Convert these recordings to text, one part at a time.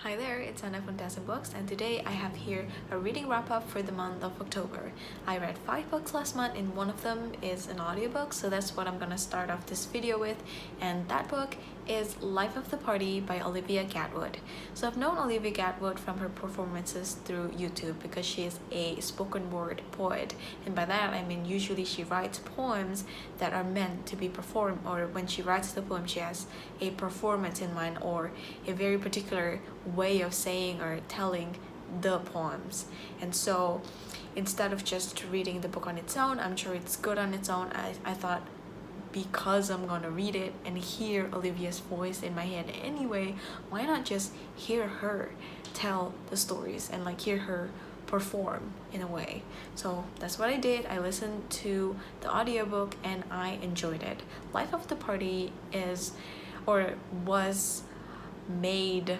Hi there, it's Anna from Dazzling Books, and today I have here a reading wrap-up for the month of October. I read 5 books last month, and one of them is an audiobook, so that's what I'm gonna start off this video with, and that book is Life of the Party by Olivia Gatwood. So I've known Olivia Gatwood from her performances through YouTube because she is a spoken word poet, and by that I mean usually she writes poems that are meant to be performed, or when she writes the poem she has a performance in mind or a very particular way of saying or telling the poems. And so instead of just reading the book on its own, I'm sure it's good on its own, I thought because I'm gonna read it and hear Olivia's voice in my head anyway, why not just hear her tell the stories and like hear her perform in a way. So that's what I did. I listened to the audiobook and I enjoyed it. Life of the Party was made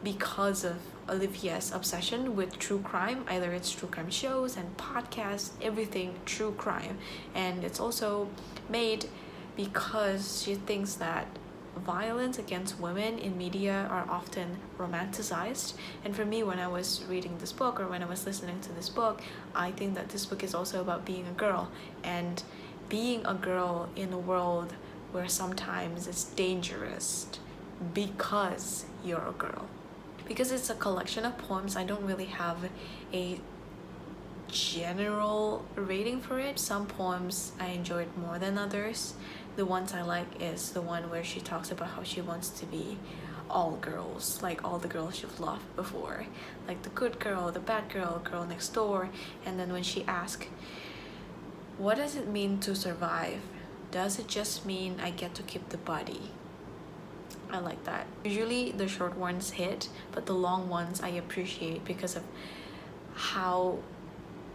because of Olivia's obsession with true crime. Either it's true crime shows and podcasts, everything true crime. And it's also made because she thinks that violence against women in media are often romanticized. And for me, when I was reading this book or when I was listening to this book, I think that this book is also about being a girl and being a girl in a world where sometimes it's dangerous because you're a girl. Because it's a collection of poems, I don't really have a general rating for it. Some poems I enjoyed more than others. The ones I like is the one where she talks about how she wants to be all girls, like all the girls you've loved before, like the good girl, the bad girl, girl next door. And then when she asks, what does it mean to survive? Does it just mean I get to keep the body? I like that. Usually the short ones hit, but the long ones I appreciate because of how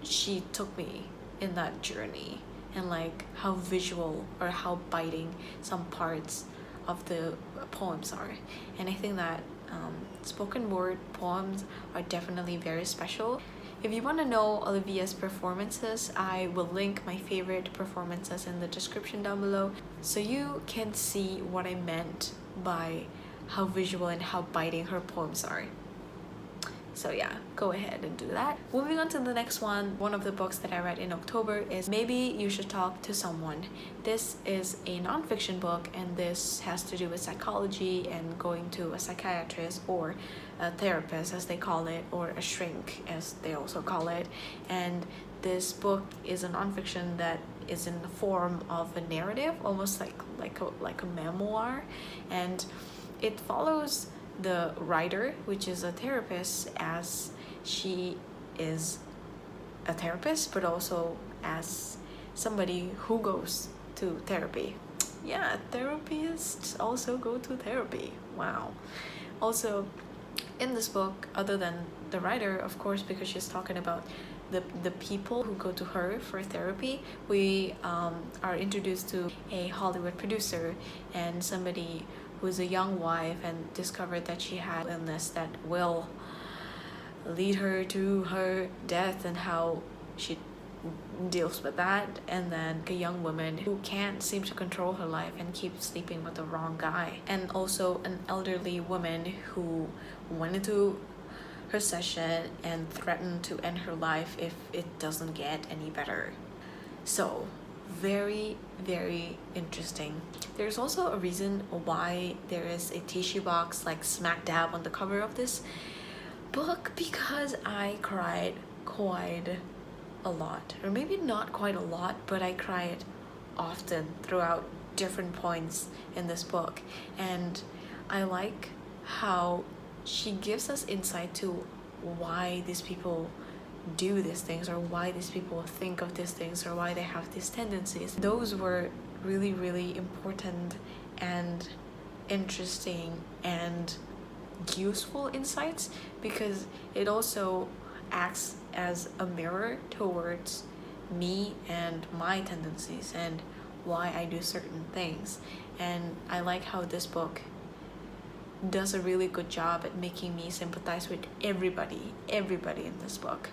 she took me in that journey and like how visual or how biting some parts of the poems are. And I think that spoken word poems are definitely very special. If you want to know Olivia's performances, I will link my favorite performances in the description down below so you can see what I meant by how visual and how biting her poems are. So yeah, go ahead and do that. Moving on to the next one of the books that I read in October is Maybe You Should Talk to Someone. This is a non-fiction book, and this has to do with psychology and going to a psychiatrist or a therapist as they call it, or a shrink as they also call it. And this book is a non-fiction that is in the form of a narrative, almost like a memoir, and it follows the writer, which is a therapist, as she is a therapist but also as somebody who goes to therapy. Yeah, therapists also go to therapy. Wow. Also in this book, other than the writer, of course, because she's talking about the people who go to her for therapy, we are introduced to a Hollywood producer and somebody who's a young wife and discovered that she had illness that will lead her to her death and how she deals with that. And then a young woman who can't seem to control her life and keeps sleeping with the wrong guy, and also an elderly woman who went into her session and threatened to end her life if it doesn't get any better. So very, very interesting. There's also a reason why there is a tissue box like smack dab on the cover of this book, because I cried quite a lot, or maybe not quite a lot, but I cried often throughout different points in this book. And I like how she gives us insight to why these people do these things, or why these people think of these things, or why they have these tendencies. Those were really, really important and interesting and useful insights, because it also acts as a mirror towards me and my tendencies and why I do certain things. And I like how this book does a really good job at making me sympathize with everybody in this book.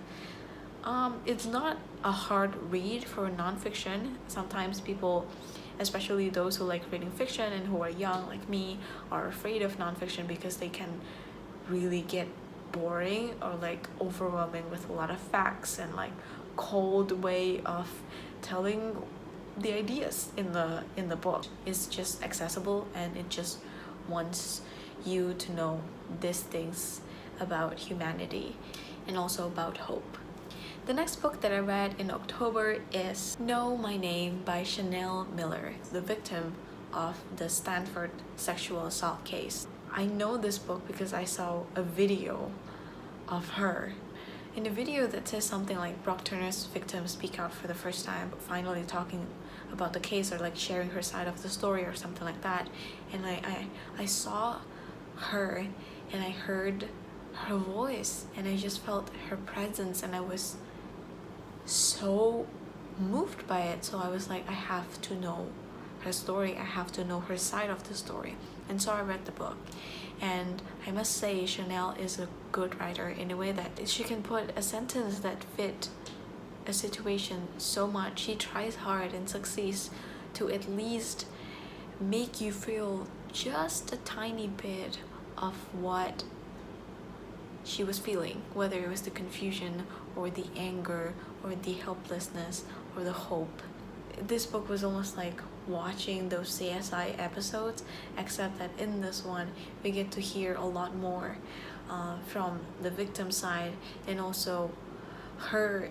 It's not a hard read for nonfiction. Sometimes people, especially those who like reading fiction and who are young like me, are afraid of nonfiction because they can really get boring or like overwhelming with a lot of facts and like cold way of telling the ideas in the book. It's just accessible, and it just wants you to know these things about humanity and also about hope. The next book that I read in October is Know My Name by Chanel Miller, the victim of the Stanford sexual assault case. I know this book because I saw a video of her. In the video that says something like Brock Turner's victims speak out for the first time, finally talking about the case, or like sharing her side of the story or something like that. And I saw her and I heard her voice and I just felt her presence, and I was so moved by it. So I was like, I have to know her story, I have to know her side of the story. And so I read the book, and I must say Chanel is a good writer in a way that she can put a sentence that fit a situation so much. She tries hard and succeeds to at least make you feel just a tiny bit of what she was feeling, whether it was the confusion or the anger or the helplessness or the hope. This book was almost like watching those CSI episodes, except that in this one we get to hear a lot more from the victim side, and also her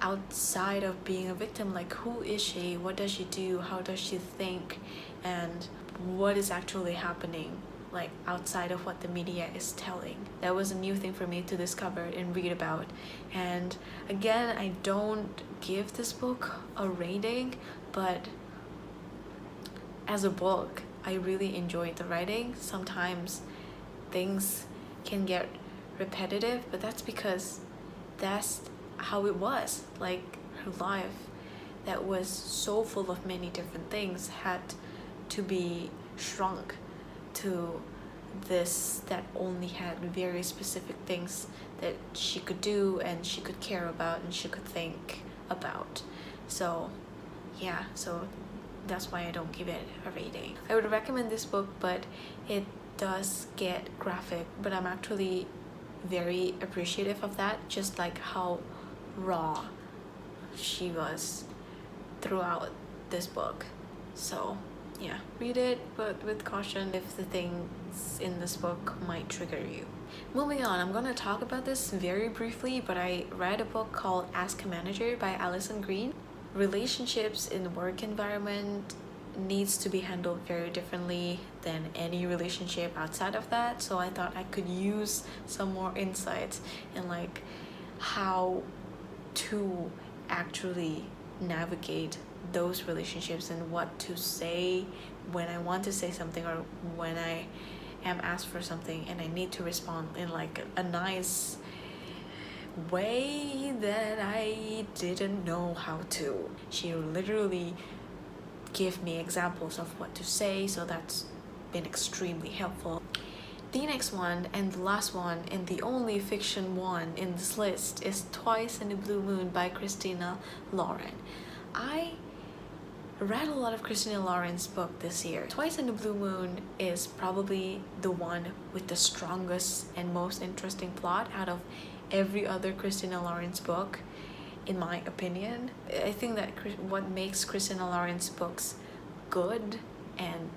outside of being a victim. Like, who is she, what does she do, how does she think, and what is actually happening, like outside of what the media is telling. That was a new thing for me to discover and read about. And again, I don't give this book a rating, but as a book, I really enjoyed the writing. Sometimes things can get repetitive, but that's because that's how it was. Like, her life that was so full of many different things had to be shrunk to this that only had very specific things that she could do and she could care about and she could think about. So yeah, so that's why I don't give it a rating. I would recommend this book, but it does get graphic, but I'm actually very appreciative of that, just like how raw she was throughout this book. So yeah, read it, but with caution if the things in this book might trigger you. Moving on, I'm gonna talk about this very briefly, but I read a book called Ask a Manager by Alison Green. Relationships in the work environment needs to be handled very differently than any relationship outside of that, so I thought I could use some more insights in like how to actually navigate those relationships and what to say when I want to say something, or when I am asked for something and I need to respond in like a nice way that I didn't know how to. She literally gave me examples of what to say, so that's been extremely helpful. The next one, and the last one, and the only fiction one in this list, is Twice in a Blue Moon by Christina Lauren. I read a lot of Christina Lauren's book this year. Twice in a Blue Moon is probably the one with the strongest and most interesting plot out of every other Christina Lauren's book, in my opinion. I think that what makes Christina Lauren's books good and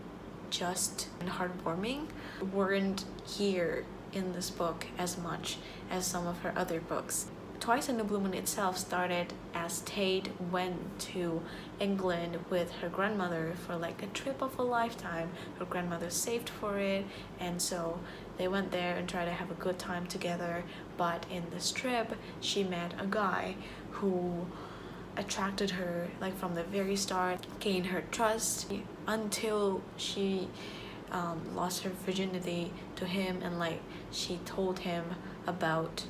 just and heartwarming weren't here in this book as much as some of her other books. Twice in the Blue Moon itself started as Tate went to England with her grandmother for like a trip of a lifetime. Her grandmother saved for it, and so they went there and tried to have a good time together. But in this trip, she met a guy who attracted her like from the very start, gained her trust until she lost her virginity to him, and like she told him about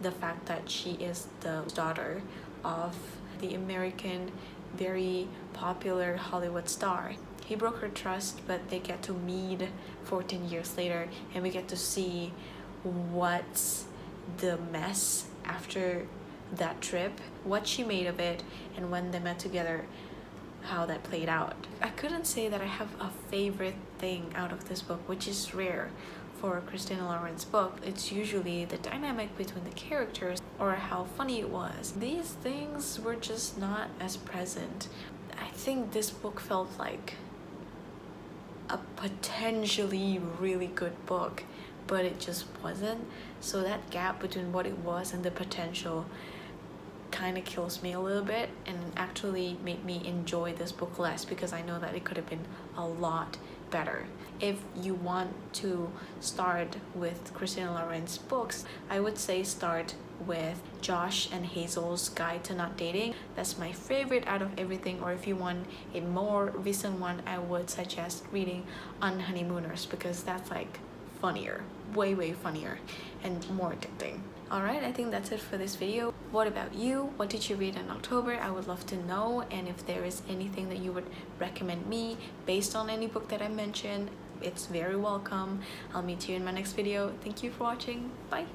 the fact that she is the daughter of the American very popular Hollywood star. He broke her trust, but they get to meet 14 years later, and we get to see what's the mess after that trip, what she made of it, and when they met together, how that played out. I couldn't say that I have a favorite thing out of this book, which is rare for a Christina Lauren's book, it's usually the dynamic between the characters or how funny it was. These things were just not as present. I think this book felt like a potentially really good book, but it just wasn't. So that gap between what it was and the potential kind of kills me a little bit, and actually made me enjoy this book less because I know that it could have been a lot better. If you want to start with Christina Lauren's books, I would say start with Josh and Hazel's Guide to Not Dating. That's my favorite out of everything. Or if you want a more recent one, I would suggest reading On Honeymooners, because that's like funnier, way funnier and more addicting. Alright, I think that's it for this video. What about you? What did you read in October? I would love to know. And if there is anything that you would recommend me based on any book that I mentioned, it's very welcome. I'll meet you in my next video. Thank you for watching. Bye!